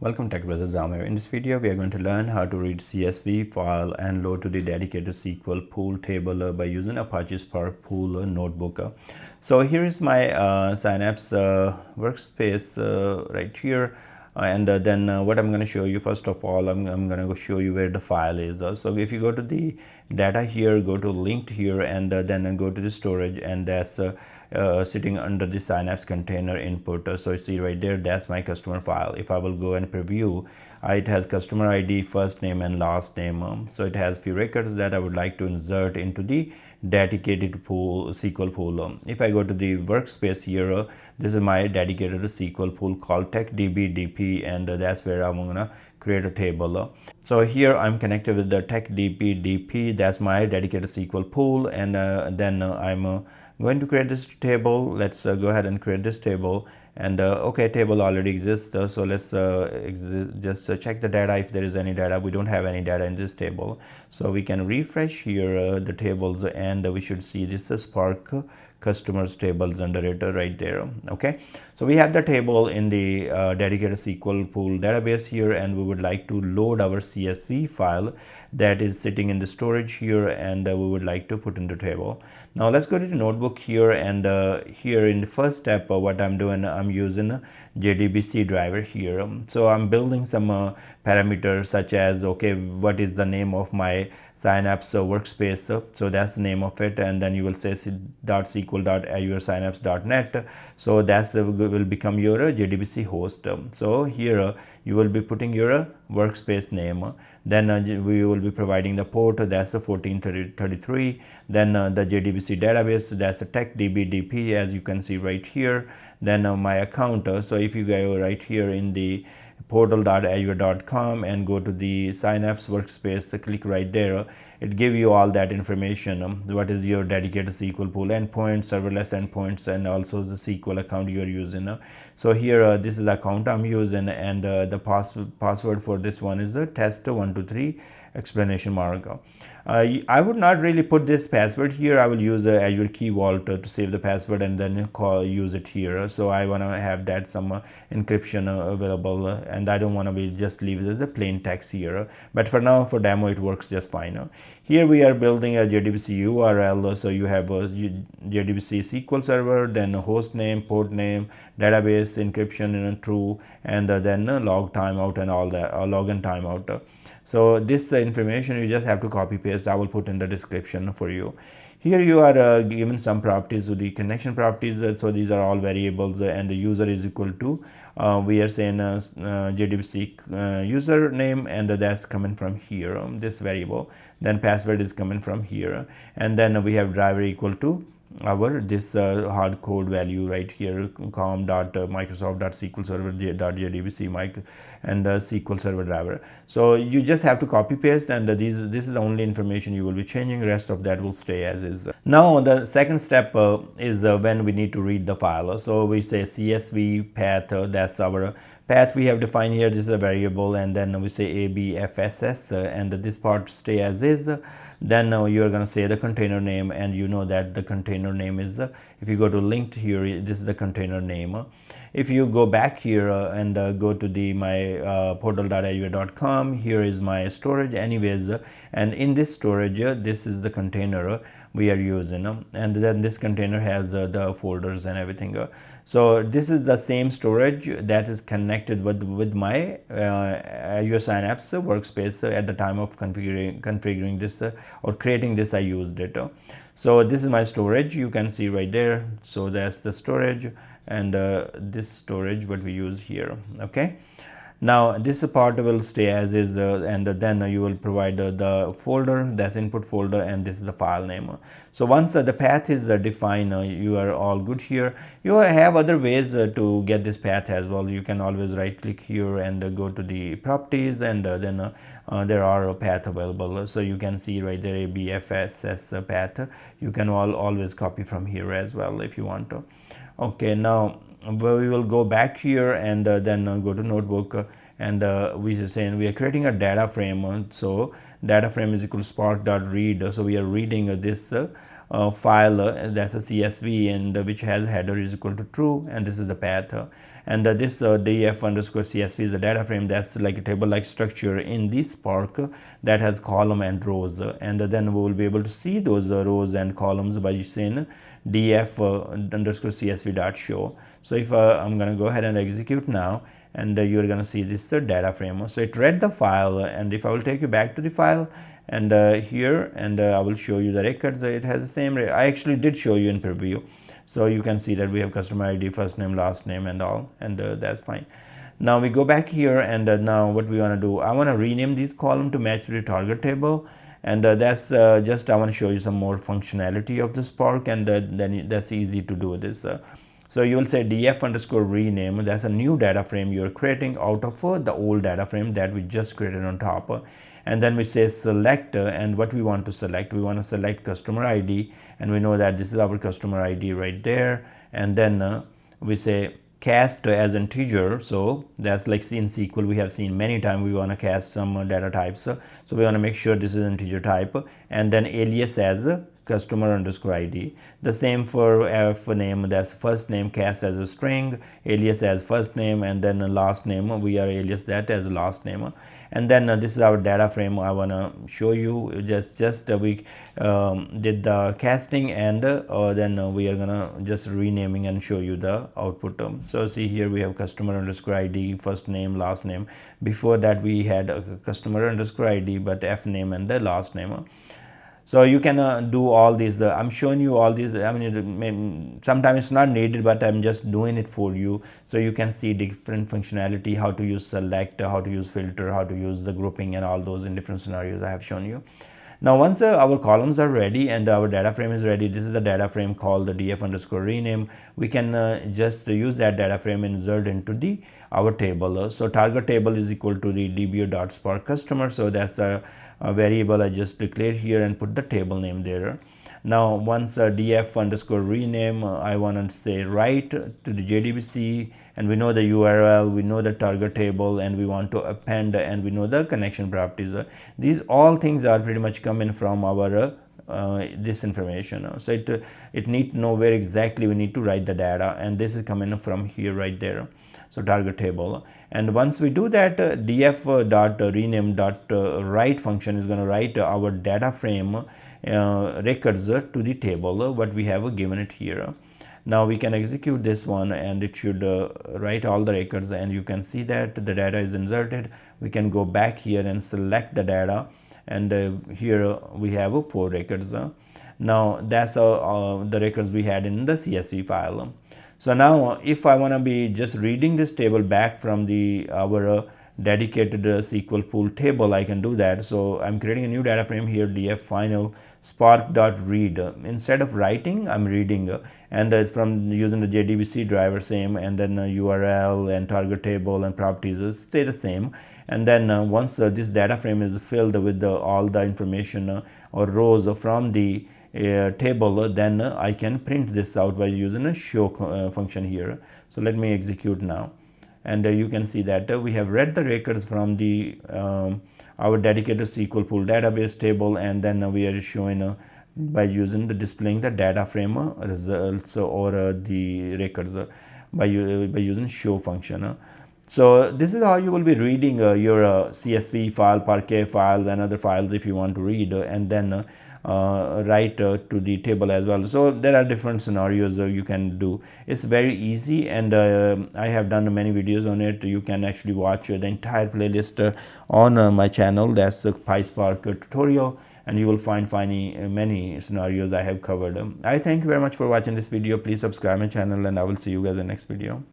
Welcome Tech Brothers here. In this video, we are going to learn how to read CSV file and load to the dedicated SQL pool table by using Apache Spark Pool notebook. So here is my Synapse workspace right here. And then what I'm going to show you, first of all, I'm going to show you where the file is. So if you go to the data here, go to linked here, and then go to the storage, and that's sitting under the Synapse container input. So you see right there, that's my customer file. If I will go and preview, it has customer ID, first name and last name. So it has few records that I would like to insert into the dedicated pool SQL pool. If I go to the workspace here, this is my dedicated SQL pool called TechDB and that's where I'm gonna create a table. So here I'm connected with the TechDB that's my dedicated SQL pool, and then I'm going to create this table. Let's go ahead and create this table. And okay, table already exists, so let's just check the data if there is any data. We don't have any data in this table, so we can refresh here the tables, and we should see this Spark customers tables under it right there. Okay, so we have the table in the dedicated SQL pool database here, and we would like to load our CSV file that is sitting in the storage here, and we would like to put in the table. Now let's go to the notebook here, and here in the first step, what I'm doing, I'm using a JDBC driver here. So I'm building some parameters such as, okay, what is the name of my Synapse workspace? So that's the name of it, and then you will say .sql.azuresynapse.net. So that's will become your JDBC host. So here you will be putting your workspace name. Then we will be providing the port, that's the 1433. Then the JDBC database, that's the TechDB as you can see right here. Then my account, so if you go right here in the portal.azure.com and go to the Synapse workspace, click right there, it gives you all that information. What is your dedicated SQL pool endpoint, serverless endpoints, and also the SQL account you are using. So here this is the account I'm using, and the password for this one is the test123 explanation mark. I would not really put this password here. I will use Azure Key Vault to save the password and then use it here. So I want to have that some encryption available, and I don't want to be just leave it as a plain text here. But for now, for demo, it works just fine. Here we are building a JDBC URL. So you have a JDBC SQL server, then a host name, port name, database, encryption true, and then log timeout and all that, login timeout. So this information you just have to copy paste. I will put in the description for you. Here you are given some properties to the connection properties. So these are all variables, and the user is equal to we are saying JDBC username, and that's coming from here, this variable. Then password is coming from here, and then we have driver equal to our this hard code value right here, com.microsoft.sql server.jdbc and SQL server driver. So you just have to copy paste, and this is the only information you will be changing. Rest of that will stay as is. Now the second step is when we need to read the file. So we say CSV path, that's our path we have defined here. This is a variable, and then we say abfss, and this part stay as is. Then you are going to say the container name, and you know that the container name is if you go to linked here, this is the container name. If you go back here and go to the my portal.azure.com, here is my storage anyways, and in this storage this is the container we are using, and then this container has the folders and everything. So this is the same storage that is connected with my Azure Synapse workspace at the time of configuring this or creating this. I used it. So this is my storage, you can see right there. So that's the storage, and this storage what we use here. Okay, now this part will stay as is, and then you will provide the folder, that's input folder, and this is the file name. So once the path is defined, you are all good here. You have other ways to get this path as well. You can always right click here and go to the properties, and then there are a path available. So you can see right there abfss path. You can always copy from here as well if you want to. Okay, now we will go back here, and then go to notebook, and we are saying we are creating a data frame. So data frame is equal to spark.read. So we are reading this file, that's a CSV, and which has header is equal to true, and this is the path. and this def underscore CSV is a data frame that's like a table like structure in the Spark that has column and rows, and then we will be able to see those rows and columns by saying def underscore CSV dot show. So if I'm going to go ahead and execute now, and you're going to see this data frame. So it read the file, and if I will take you back to the file and here, and I will show you the records, it has the same. I actually did show you in preview, so you can see that we have customer ID, first name, last name, and all, and that's fine. Now we go back here, and now what we want to do, I want to rename this column to match the target table, and that's just I want to show you some more functionality of the Spark, and then that's easy to do this. So you will say def underscore rename, that's a new data frame you're creating out of the old data frame that we just created on top. And then we say select, and what we want to select, we want to select customer ID, and we know that this is our customer ID right there. And then we say cast as integer, so that's like in SQL we have seen many times we want to cast some data types, so we want to make sure this is integer type, and then alias as customer underscore ID. The same for F name, that's first name cast as a string, alias as first name, and then last name we are alias that as last name. And then this is our data frame. I want to show you just we did the casting, and then we are gonna just renaming and show you the output. So see here we have customer underscore ID, first name, last name. Before that we had a customer underscore ID but F name and the last name. So you can do all these. I'm showing you all these. I mean, sometimes it's not needed, but I'm just doing it for you, so you can see different functionality, how to use select, how to use filter, how to use the grouping, and all those in different scenarios I have shown you. Now once our columns are ready and our data frame is ready, this is the data frame called the def underscore rename. We can just use that data frame and insert into our table. So target table is equal to the dbo.spark customer, so that's a variable I just declared here and put the table name there. Now once def underscore rename, I want to say write to the JDBC, and we know the URL, we know the target table, and we want to append, and we know the connection properties. These all things are pretty much coming from our this information. So it need to know where exactly we need to write the data, and this is coming from here right there. So target table, and once we do that, def dot rename dot write function is going to write our data frame records to the table what we have given it here. Now we can execute this one, and it should write all the records, and you can see that the data is inserted. We can go back here and select the data, and here we have 4 records. Now that's the records we had in the CSV file. So now if I want to be just reading this table back from our dedicated SQL pool table, I can do that. So I'm creating a new data frame here, df final spark.read. Instead of writing, I'm reading, and from using the JDBC driver same, and then URL and target table and properties stay the same. And then once this data frame is filled with all the information or rows from the table, then I can print this out by using a show function here. So let me execute now, and you can see that we have read the records from the our dedicated SQL pool database table, and then we are showing by using the displaying the data frame results or the records by using show function. So this is how you will be reading your CSV file, Parquet file, and other files if you want to read, and then write to the table as well. So there are different scenarios you can do. It's very easy, and I have done many videos on it. You can actually watch the entire playlist on my channel. That's a PySpark tutorial, and you will find many scenarios I have covered. I thank you very much for watching this video. Please subscribe my channel, and I will see you guys in the next video.